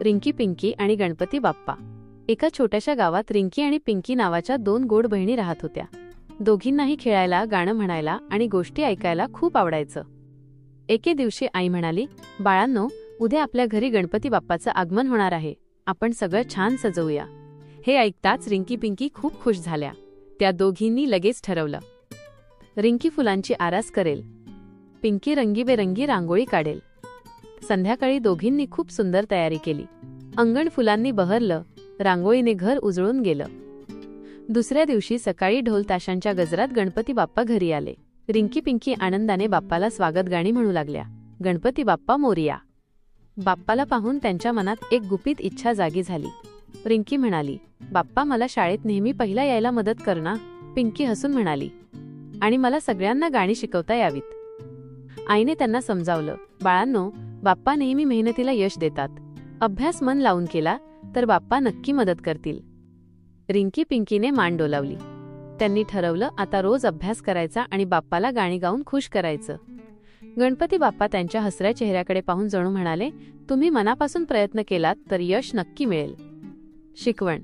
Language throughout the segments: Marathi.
रिंकी पिंकी आणि गणपती बाप्पा. एका छोट्याशा गावात रिंकी आणि पिंकी नावाच्या 2 गोड बहिणी राहत होत्या. दोघींनाही खेळायला, गाणं म्हणायला आणि गोष्टी ऐकायला खूप आवडायचं. एके दिवशी आई म्हणाली, बाळांनो, उद्या आपल्या घरी गणपती बाप्पाचं आगमन होणार आहे. आपण सगळं छान सजवूया. हे ऐकताच रिंकी पिंकी खूप खुश झाल्या. त्या दोघींनी लगेच ठरवलं. रिंकी फुलांची आरास करेल, पिंकी रंगीबेरंगी रांगोळी काढेल. संध्याकाळी दोघींनी खूप सुंदर तयारी केली. अंगण फुलांनी बहरलं, रांगोळीने घर उजळून गेलं. दुसऱ्या दिवशी सकाळी ढोल ताशांच्या गजरात गणपती बाप्पा घरी आले. रिंकी पिंकी आनंदाने बाप्पाला स्वागत गाणी म्हणू लागल्या. गणपती बाप्पा मोरया. बाप्पाला पाहून त्यांच्या मनात एक गुपित इच्छा जागी झाली. रिंकी म्हणाली, बाप्पा, मला शाळेत नेहमी पहिला यायला मदत कर ना. पिंकी हसून म्हणाली, आणि मला सगळ्यांना गाणी शिकवता यावीत. आईने त्यांना समजावलं, बाळांनो, बाप्पा नेहमी मेहनतीला यश देतात. अभ्यास मन लावून केला तर बाप्पा नक्की मदत करतील. रिंकी पिंकीने मान डोलावली. त्यांनी ठरवलं, आता रोज अभ्यास करायचा आणि बाप्पाला गाणी गाऊन खुश करायचं. गणपती बाप्पा त्यांच्या हसऱ्या चेहऱ्याकडे पाहून जणू म्हणाले, तुम्ही मनापासून प्रयत्न केलात तर यश नक्की मिळेल. शिकवण.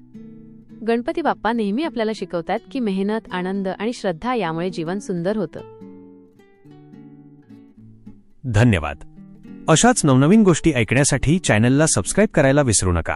गणपती बाप्पा नेहमी आपल्याला शिकवतात की मेहनत, आनंद आणि श्रद्धा यामुळे जीवन सुंदर होतं. धन्यवाद. अशाच नवनवीन गोष्टी ऐकण्यासाठी चॅनलला सबस्क्राईब करायला विसरू नका.